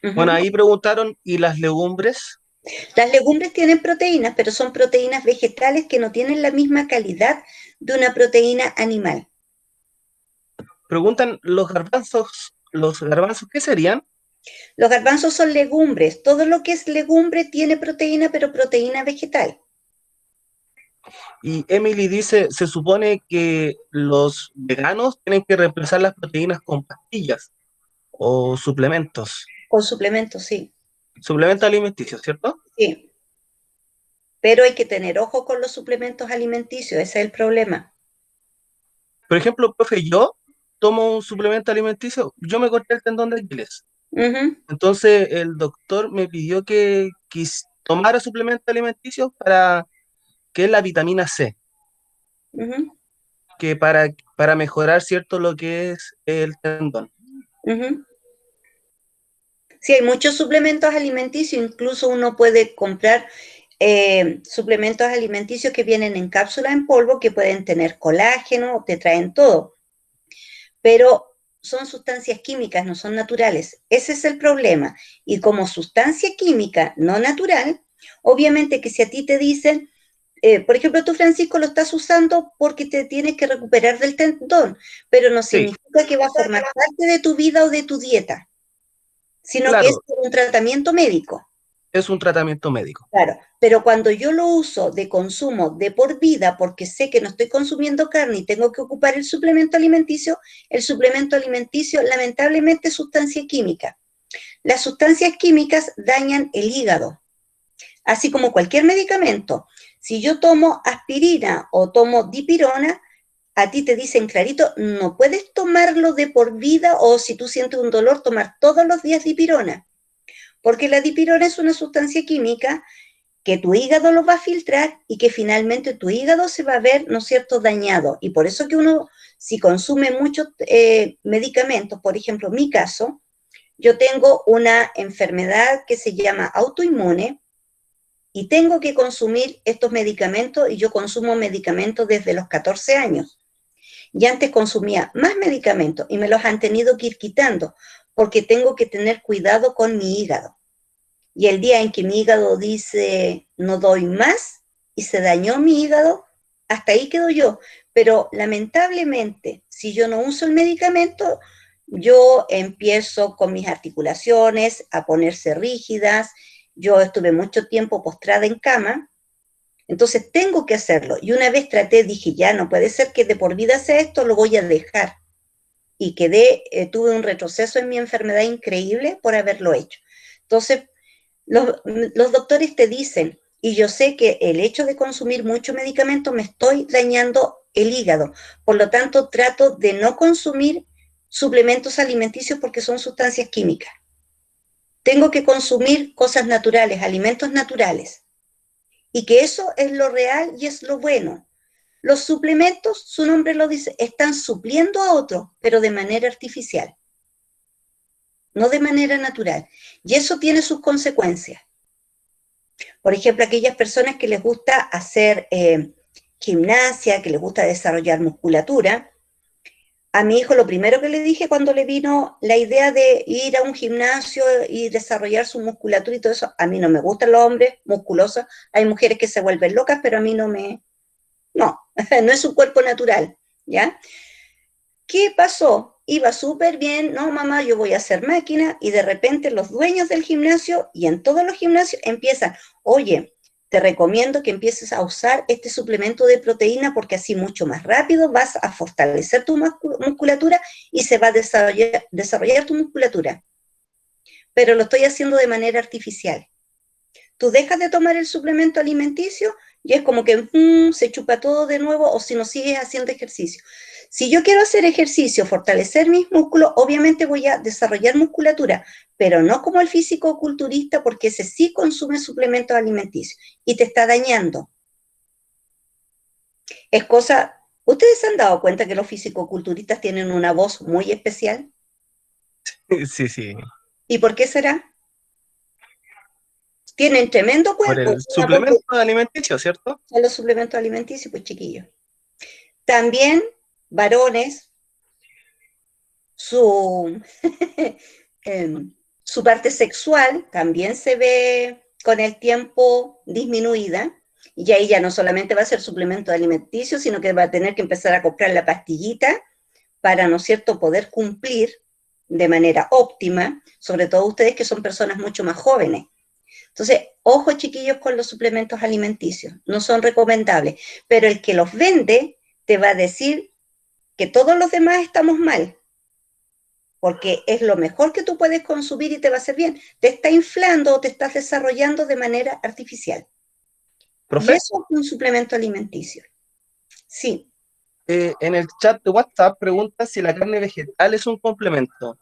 Bueno, Uh-huh. ahí preguntaron, ¿y las legumbres? Las legumbres tienen proteínas, pero son proteínas vegetales que no tienen la misma calidad de una proteína animal. Preguntan, ¿los garbanzos qué serían? Los garbanzos son legumbres. Todo lo que es legumbre tiene proteína, pero proteína vegetal. Y Emily dice, se supone que los veganos tienen que reemplazar las proteínas con pastillas o suplementos. Con suplementos, sí. Suplementos alimenticios, ¿cierto? Sí. Pero hay que tener ojo con los suplementos alimenticios, ese es el problema. Por ejemplo, profe, yo tomo un suplemento alimenticio, yo me corté el tendón de Aquiles. Uh-huh, Entonces el doctor me pidió que tomara suplemento alimenticio para que es la vitamina C, uh-huh, que para mejorar, ¿cierto?, lo que es el tendón. uh-huh. Sí, hay muchos suplementos alimenticios, incluso uno puede comprar suplementos alimenticios que vienen en cápsula en polvo, que pueden tener colágeno, te traen todo, pero son sustancias químicas, no son naturales. Ese es el problema. Y como sustancia química no natural, obviamente que si a ti te dicen, por ejemplo, tú, Francisco, lo estás usando porque te tienes que recuperar del tendón, pero no Sí, significa que va a formar parte de tu vida o de tu dieta, sino que es claro, un tratamiento médico. es un tratamiento médico. Claro, pero cuando yo lo uso de consumo de por vida, porque sé que no estoy consumiendo carne y tengo que ocupar el suplemento alimenticio lamentablemente es sustancia química. Las sustancias químicas dañan el hígado, así como cualquier medicamento. Si yo tomo aspirina o tomo dipirona, a ti te dicen clarito, no puedes tomarlo de por vida o si tú sientes un dolor, tomar todos los días dipirona, porque la dipirona es una sustancia química que tu hígado lo va a filtrar y que finalmente tu hígado se va a ver, ¿no es cierto?, dañado. Y por eso que uno, si consume muchos medicamentos, por ejemplo, en mi caso, yo tengo una enfermedad que se llama autoinmune y tengo que consumir estos medicamentos y yo consumo medicamentos desde los 14 años. Y antes consumía más medicamentos y me los han tenido que ir quitando porque tengo que tener cuidado con mi hígado. Y el día en que mi hígado dice no doy más y se dañó mi hígado, hasta ahí quedo yo. Pero lamentablemente, si yo no uso el medicamento, yo empiezo con mis articulaciones a ponerse rígidas. Yo estuve mucho tiempo postrada en cama, entonces tengo que hacerlo. Y una vez traté, dije, ya no puede ser que de por vida sea esto, lo voy a dejar. Y tuve un retroceso en mi enfermedad increíble por haberlo hecho. Entonces, los doctores te dicen, y yo sé que el hecho de consumir mucho medicamento me estoy dañando el hígado, por lo tanto trato de no consumir suplementos alimenticios porque son sustancias químicas. Tengo que consumir cosas naturales, alimentos naturales, y que eso es lo real y es lo bueno. Los suplementos, su nombre lo dice, están supliendo a otros, pero de manera artificial, no de manera natural, y eso tiene sus consecuencias. Por ejemplo, aquellas personas que les gusta hacer gimnasia, que les gusta desarrollar musculatura. A mi hijo lo primero que le dije cuando le vino la idea de ir a un gimnasio y desarrollar su musculatura y todo eso, a mí no me gustan los hombres musculosos, hay mujeres que se vuelven locas, pero a mí no, no es un cuerpo natural, ¿ya? ¿Qué pasó? Iba súper bien, no mamá, yo voy a hacer máquina y de repente los dueños del gimnasio y en todos los gimnasios empiezan, oye, te recomiendo que empieces a usar este suplemento de proteína porque así mucho más rápido vas a fortalecer tu musculatura y se va a desarrollar tu musculatura. Pero lo estoy haciendo de manera artificial. Tú dejas de tomar el suplemento alimenticio Y es como que se chupa todo de nuevo o si no sigues haciendo ejercicio. Si yo quiero hacer ejercicio, fortalecer mis músculos, obviamente voy a desarrollar musculatura, pero no como el físico-culturista porque ese sí consume suplementos alimenticios y te está dañando. Es cosa, ¿ustedes se han dado cuenta que los físico-culturistas tienen una voz muy especial? Sí, sí. ¿Y por qué será? Tienen tremendo Por cuerpo, el una voz suplemento alimenticio, ¿cierto? de los suplementos alimenticios, pues chiquillos. También varones, su, su parte sexual también se ve con el tiempo disminuida, y ahí ya no solamente va a ser suplemento alimenticio, sino que va a tener que empezar a comprar la pastillita para, ¿no es cierto?, poder cumplir de manera óptima, sobre todo ustedes que son personas mucho más jóvenes. Entonces, ojo chiquillos con los suplementos alimenticios, no son recomendables, pero el que los vende te va a decir que todos los demás estamos mal, porque es lo mejor que tú puedes consumir y te va a hacer bien. Te está inflando o te estás desarrollando de manera artificial. Y Profe, eso es un suplemento alimenticio. Sí, en el chat de WhatsApp pregunta si la carne vegetal es un complemento.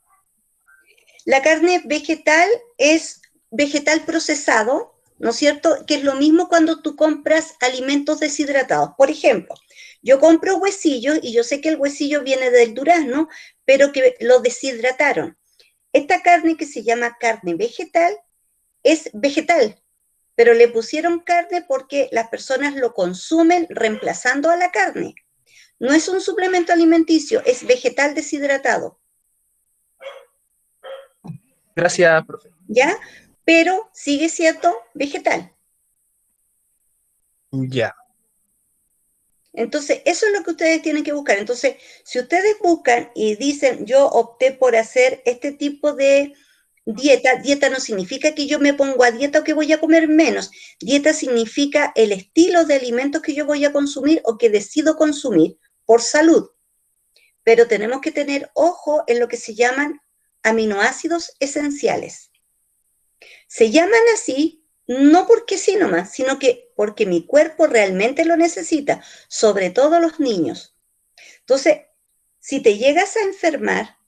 la carne vegetal es vegetal procesado, ¿no es cierto? Que es lo mismo cuando tú compras alimentos deshidratados. Por ejemplo, yo compro huesillos y yo sé que el huesillo viene del durazno, pero que lo deshidrataron. Esta carne que se llama carne vegetal es vegetal, pero le pusieron carne porque las personas lo consumen reemplazando a la carne. No es un suplemento alimenticio, es vegetal deshidratado, Gracias, profe. ¿ya? Pero sigue siendo vegetal. Ya. Entonces, eso es lo que ustedes tienen que buscar. Entonces, si ustedes buscan y dicen, yo opté por hacer este tipo de dieta, dieta no significa que yo me pongo a dieta o que voy a comer menos. Dieta significa el estilo de alimentos que yo voy a consumir o que decido consumir por salud. Pero tenemos que tener ojo en lo que se llaman aminoácidos esenciales. Se llaman así no porque sí nomás, sino que porque mi cuerpo realmente lo necesita, sobre todo los niños. Entonces, si te llegas a enfermar,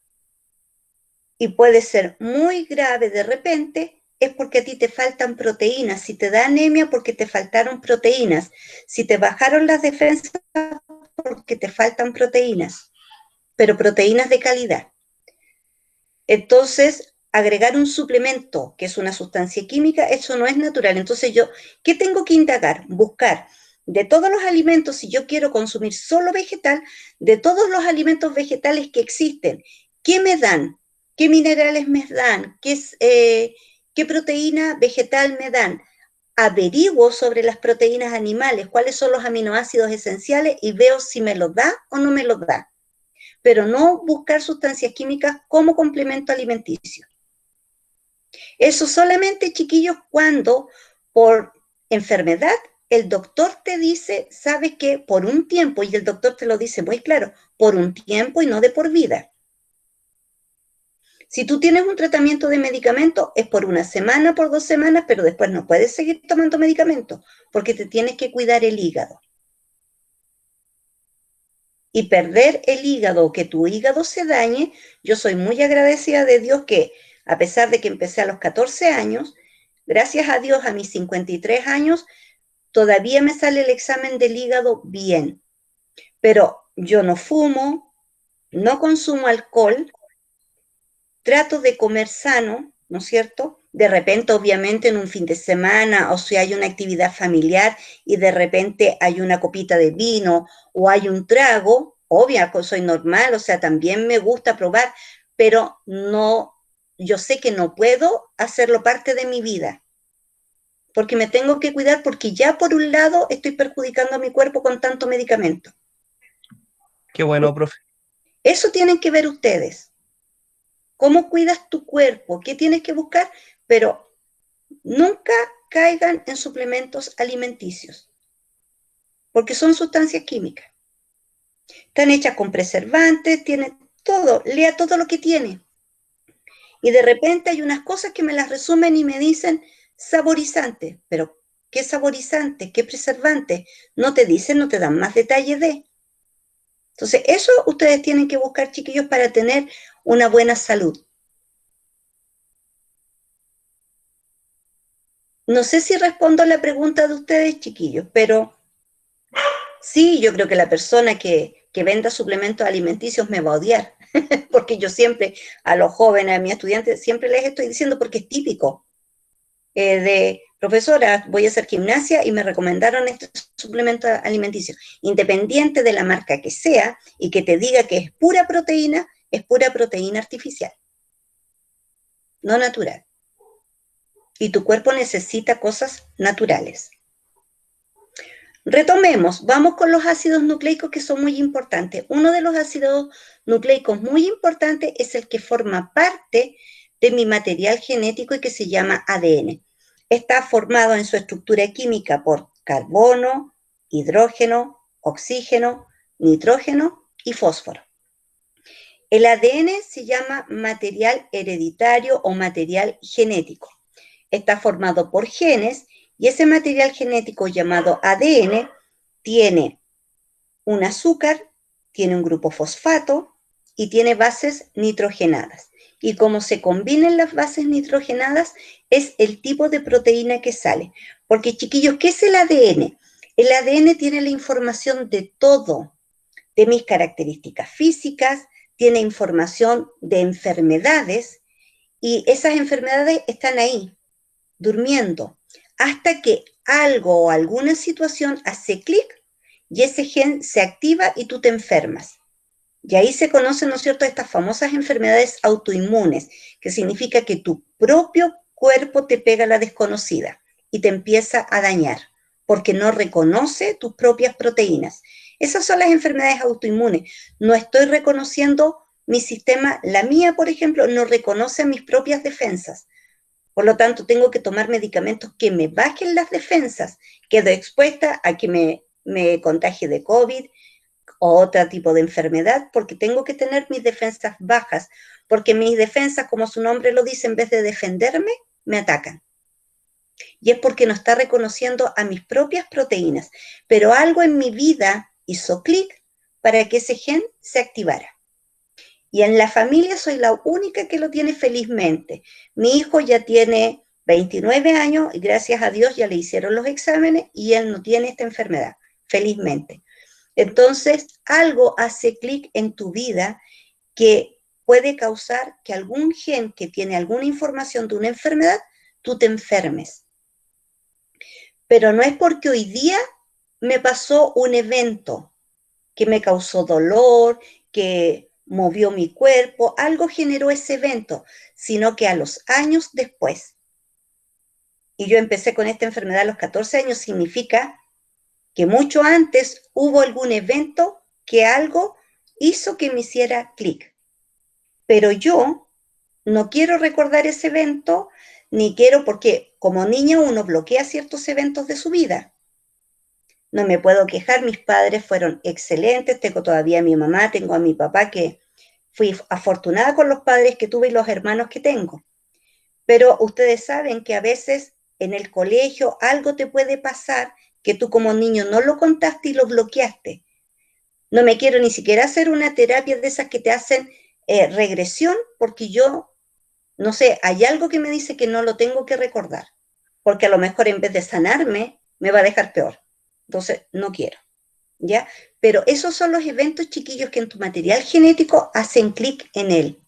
y puede ser muy grave de repente, es porque a ti te faltan proteínas. Si te da anemia, porque te faltaron proteínas. Si te bajaron las defensas, porque te faltan proteínas, pero proteínas de calidad. Entonces, agregar un suplemento, que es una sustancia química, eso no es natural. Entonces yo, ¿qué tengo que indagar? Buscar de todos los alimentos, si yo quiero consumir solo vegetal, de todos los alimentos vegetales que existen, ¿qué me dan? ¿Qué minerales me dan? ¿Qué proteína vegetal me dan? Averiguo sobre las proteínas animales, cuáles son los aminoácidos esenciales y veo si me los da o no me los da, pero no buscar sustancias químicas como complemento alimenticio. Eso solamente, chiquillos, cuando por enfermedad el doctor te dice, sabes que por un tiempo, y el doctor te lo dice muy claro, por un tiempo y no de por vida. Si tú tienes un tratamiento de medicamento, es por una semana, por 2 semanas, pero después no puedes seguir tomando medicamentos porque te tienes que cuidar el hígado. Y perder el hígado, que tu hígado se dañe, yo soy muy agradecida de Dios que, a pesar de que empecé a los 14 años, gracias a Dios a mis 53 años, todavía me sale el examen del hígado bien. Pero yo no fumo, no consumo alcohol, trato de comer sano, ¿no es cierto? De repente, obviamente, en un fin de semana, o si hay una actividad familiar y de repente hay una copita de vino o hay un trago, obvio, soy normal, o sea, también me gusta probar, pero no, yo sé que no puedo hacerlo parte de mi vida, porque me tengo que cuidar, porque ya por un lado estoy perjudicando a mi cuerpo con tanto medicamento. Qué bueno, profe. Eso tienen que ver ustedes. ¿Cómo cuidas tu cuerpo? ¿Qué tienes que buscar? Pero nunca caigan en suplementos alimenticios, porque son sustancias químicas. Están hechas con preservantes, tiene todo, lea todo lo que tiene. Y de repente hay unas cosas que me las resumen y me dicen saborizantes, pero qué saborizante, qué preservante. No te dicen, no te dan más detalles de. Entonces, eso ustedes tienen que buscar, chiquillos, para tener una buena salud. No sé si respondo a la pregunta de ustedes, chiquillos, pero sí, yo creo que la persona que venda suplementos alimenticios me va a odiar, porque yo siempre a los jóvenes, a mis estudiantes, siempre les estoy diciendo porque es típico de profesora, voy a hacer gimnasia y me recomendaron este suplemento alimenticio, independiente de la marca que sea y que te diga que es pura proteína artificial, no natural. Y tu cuerpo necesita cosas naturales. Retomemos, vamos con los ácidos nucleicos que son muy importantes. Uno de los ácidos nucleicos muy importantes es el que forma parte de mi material genético y que se llama ADN. Está formado en su estructura química por carbono, hidrógeno, oxígeno, nitrógeno y fósforo. El ADN se llama material hereditario o material genético. Está formado por genes y ese material genético llamado ADN tiene un azúcar, tiene un grupo fosfato y tiene bases nitrogenadas. Y como se combinan las bases nitrogenadas, es el tipo de proteína que sale. Porque, chiquillos, ¿qué es el ADN? El ADN tiene la información de todo, de mis características físicas, tiene información de enfermedades, y esas enfermedades están ahí, durmiendo, hasta que algo o alguna situación hace clic y ese gen se activa y tú te enfermas. Y ahí se conocen, ¿no es cierto?, estas famosas enfermedades autoinmunes, que significa que tu propio cuerpo te pega la desconocida y te empieza a dañar, porque no reconoce tus propias proteínas. Esas son las enfermedades autoinmunes. No estoy reconociendo mi sistema, la mía, por ejemplo, no reconoce mis propias defensas. Por lo tanto, tengo que tomar medicamentos que me bajen las defensas. Quedo expuesta a que me contagie de COVID o otro tipo de enfermedad, porque tengo que tener mis defensas bajas, porque mis defensas, como su nombre lo dice, en vez de defenderme, me atacan. Y es porque no está reconociendo a mis propias proteínas. Pero algo en mi vida hizo clic para que ese gen se activara. Y en la familia soy la única que lo tiene felizmente. Mi hijo ya tiene 29 años y gracias a Dios ya le hicieron los exámenes y él no tiene esta enfermedad, felizmente. Entonces, algo hace clic en tu vida que puede causar que algún gen que tiene alguna información de una enfermedad, tú te enfermes. Pero no es porque hoy día me pasó un evento que me causó dolor, que movió mi cuerpo, algo generó ese evento, sino que a los años después, y yo empecé con esta enfermedad a los 14 años, significa que mucho antes hubo algún evento que algo hizo que me hiciera clic. Pero yo no quiero recordar ese evento, ni quiero, porque como niña uno bloquea ciertos eventos de su vida. No me puedo quejar, mis padres fueron excelentes, tengo todavía a mi mamá, tengo a mi papá, que fui afortunada con los padres que tuve y los hermanos que tengo. Pero ustedes saben que a veces en el colegio algo te puede pasar que tú como niño no lo contaste y lo bloqueaste. No me quiero ni siquiera hacer una terapia de esas que te hacen regresión, porque yo, no sé, hay algo que me dice que no lo tengo que recordar, porque a lo mejor en vez de sanarme, me va a dejar peor. Entonces, no quiero, ¿ya? Pero esos son los eventos, chiquillos, que en tu material genético hacen clic en él.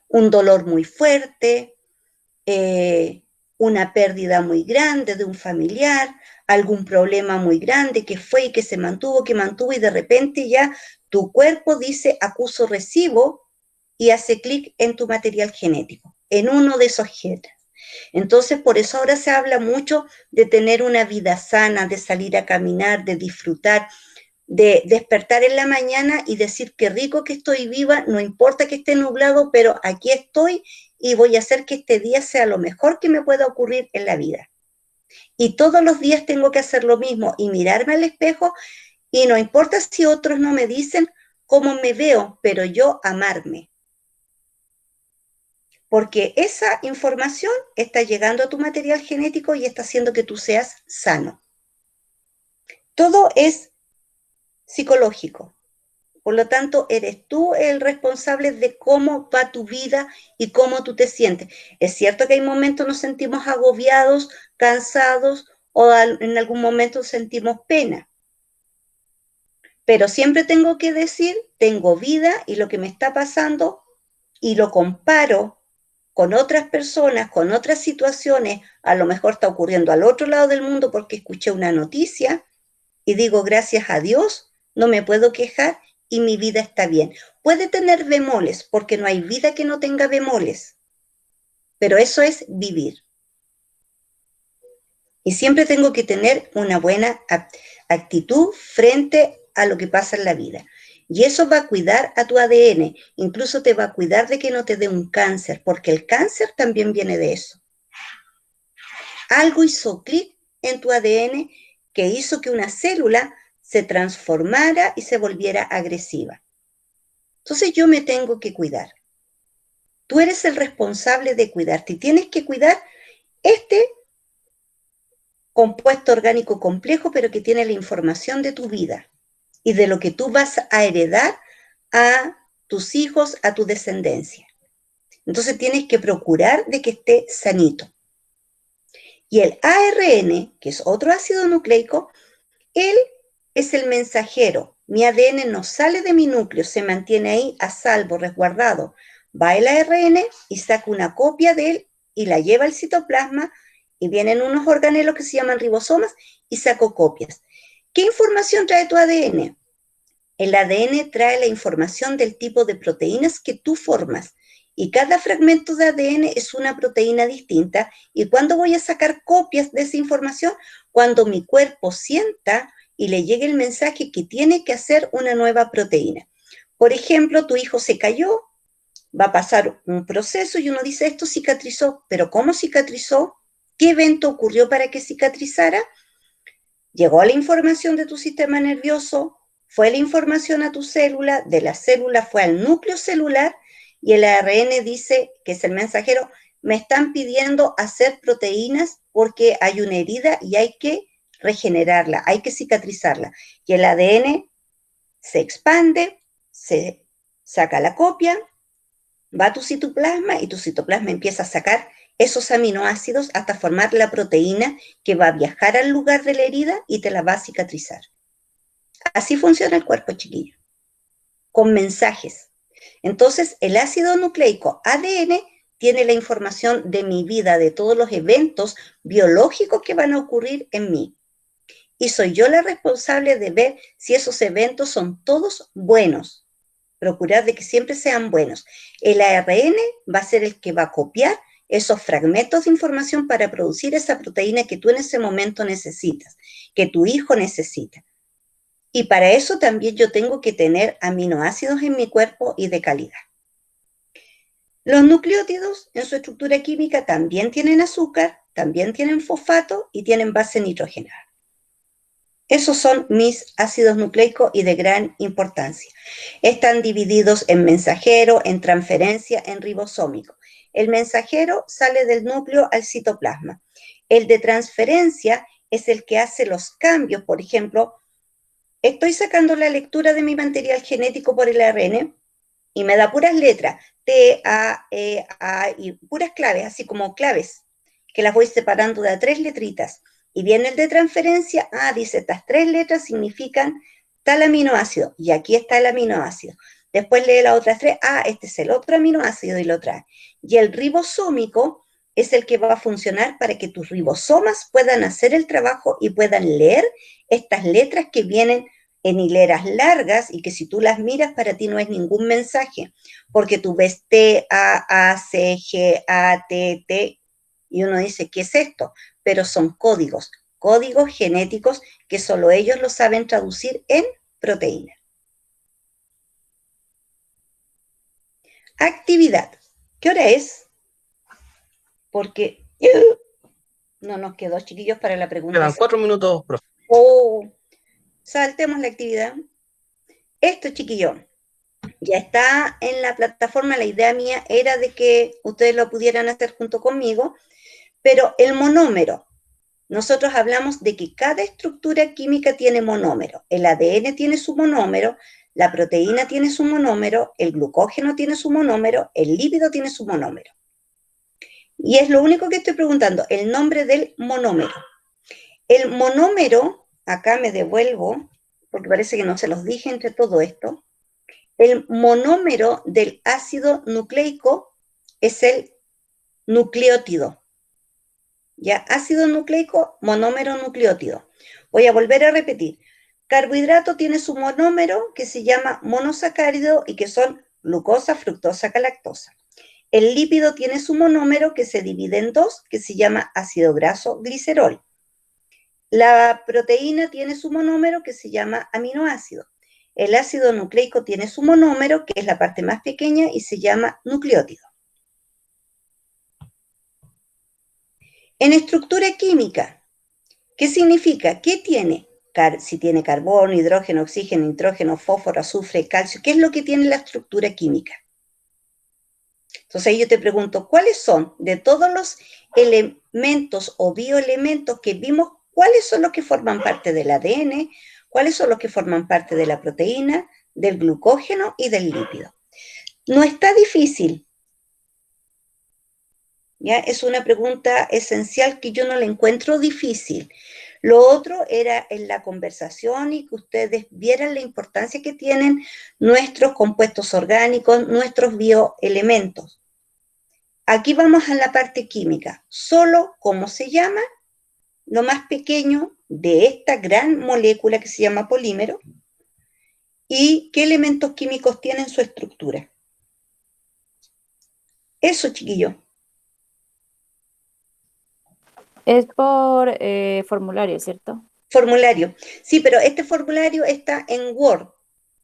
Un dolor muy fuerte, una pérdida muy grande de un familiar, algún problema muy grande que fue y que se mantuvo, y de repente ya tu cuerpo dice acuso recibo y hace clic en tu material genético, en uno de esos genes. Entonces, por eso ahora se habla mucho de tener una vida sana, de salir a caminar, de disfrutar, de despertar en la mañana y decir qué rico que estoy viva, no importa que esté nublado, pero aquí estoy y voy a hacer que este día sea lo mejor que me pueda ocurrir en la vida. Y todos los días tengo que hacer lo mismo y mirarme al espejo, y no importa si otros no me dicen cómo me veo, pero yo amarme. porque esa información está llegando a tu material genético y está haciendo que tú seas sano. Todo es psicológico. Por lo tanto, eres tú el responsable de cómo va tu vida y cómo tú te sientes. Es cierto que hay momentos nos sentimos agobiados, cansados o en algún momento sentimos pena. Pero siempre tengo que decir, tengo vida y lo que me está pasando y lo comparo con otras personas, con otras situaciones, a lo mejor está ocurriendo al otro lado del mundo porque escuché una noticia y digo, gracias a Dios, no me puedo quejar y mi vida está bien. Puede tener bemoles, porque no hay vida que no tenga bemoles, pero eso es vivir. Y siempre tengo que tener una buena actitud frente a lo que pasa en la vida. Y eso va a cuidar a tu ADN, incluso te va a cuidar de que no te dé un cáncer, porque el cáncer también viene de eso. Algo hizo clic en tu ADN que hizo que una célula se transformara y se volviera agresiva. Entonces yo me tengo que cuidar. Tú eres el responsable de cuidarte y tienes que cuidar este compuesto orgánico complejo, pero que tiene la información de tu vida y de lo que tú vas a heredar a tus hijos, a tu descendencia. Entonces tienes que procurar de que esté sanito. Y el ARN, que es otro ácido nucleico, él es el mensajero. Mi ADN no sale de mi núcleo, se mantiene ahí a salvo, resguardado. Va el ARN y saca una copia de él y la lleva al citoplasma y vienen unos organelos que se llaman ribosomas y saco copias. ¿Qué información trae tu ADN? El ADN trae la información del tipo de proteínas que tú formas y cada fragmento de ADN es una proteína distinta. ¿Y cuándo voy a sacar copias de esa información? Cuando mi cuerpo sienta y le llegue el mensaje que tiene que hacer una nueva proteína. Por ejemplo, tu hijo se cayó, va a pasar un proceso y uno dice, esto cicatrizó, pero ¿cómo cicatrizó? ¿Qué evento ocurrió para que cicatrizara? Llegó la información de tu sistema nervioso, fue la información a tu célula, de la célula fue al núcleo celular y el ARN dice, que es el mensajero, me están pidiendo hacer proteínas porque hay una herida y hay que regenerarla, hay que cicatrizarla. Y el ADN se expande, se saca la copia, va a tu citoplasma y tu citoplasma empieza a sacar esos aminoácidos hasta formar la proteína que va a viajar al lugar de la herida y te la va a cicatrizar. Así funciona el cuerpo, chiquillo, con mensajes. Entonces, el ácido nucleico ADN tiene la información de mi vida, de todos los eventos biológicos que van a ocurrir en mí. Y soy yo la responsable de ver si esos eventos son todos buenos. Procurar de que siempre sean buenos. El ARN va a ser el que va a copiar esos fragmentos de información para producir esa proteína que tú en ese momento necesitas, que tu hijo necesita. Y para eso también yo tengo que tener aminoácidos en mi cuerpo y de calidad. Los nucleótidos en su estructura química también tienen azúcar, también tienen fosfato y tienen base nitrogenada. Esos son mis ácidos nucleicos y de gran importancia. Están divididos en mensajero, en transferencia, en ribosómico. El mensajero sale del núcleo al citoplasma. El de transferencia es el que hace los cambios. Por ejemplo, estoy sacando la lectura de mi material genético por el ARN y me da puras letras, T, A, E, A, y puras claves, así como claves, que las voy separando de a 3 letritas. Y viene el de transferencia, dice, estas 3 letras significan tal aminoácido, y aquí está el aminoácido. Después lee las otras 3, este es el otro aminoácido y lo trae. Y el ribosómico es el que va a funcionar para que tus ribosomas puedan hacer el trabajo y puedan leer estas letras que vienen en hileras largas y que si tú las miras para ti no es ningún mensaje, porque tú ves T, A, C, G, A, T, T, y uno dice, ¿qué es esto? Pero son códigos, códigos genéticos que solo ellos lo saben traducir en proteína. Actividad. ¿Qué hora es? Porque no nos quedó, chiquillos, para la pregunta. Quedan 4 minutos, profe. Saltemos la actividad. Esto, chiquillo, Ya está en la plataforma, la idea mía era de que ustedes lo pudieran hacer junto conmigo, pero el monómero, nosotros hablamos de que cada estructura química tiene monómero. El ADN tiene su monómero, la proteína tiene su monómero, el glucógeno tiene su monómero, el lípido tiene su monómero. Y es lo único que estoy preguntando, el nombre del monómero. El monómero, acá me devuelvo, porque parece que no se los dije entre todo esto, el monómero del ácido nucleico es el nucleótido. ¿Ya? Ácido nucleico, monómero nucleótido. Voy a volver a repetir. Carbohidrato tiene su monómero que se llama monosacárido y que son glucosa, fructosa, galactosa. El lípido tiene su monómero que se divide en dos, que se llama ácido graso glicerol. La proteína tiene su monómero que se llama aminoácido. El ácido nucleico tiene su monómero, que es la parte más pequeña, y se llama nucleótido. En estructura química, ¿qué significa? ¿Qué tiene? Si tiene carbono, hidrógeno, oxígeno, nitrógeno, fósforo, azufre, calcio, ¿qué es lo que tiene la estructura química? Entonces ahí yo te pregunto, ¿cuáles son de todos los elementos o bioelementos que vimos, cuáles son los que forman parte del ADN, cuáles son los que forman parte de la proteína, del glucógeno y del lípido? No está difícil, ¿ya? Es una pregunta esencial que yo no la encuentro difícil. Lo otro era en la conversación y que ustedes vieran la importancia que tienen nuestros compuestos orgánicos, nuestros bioelementos. Aquí vamos a la parte química. Solo cómo se llama lo más pequeño de esta gran molécula que se llama polímero y qué elementos químicos tienen su estructura. Eso, chiquillo. Es por formulario, ¿cierto? Formulario. Sí, pero este formulario está en Word.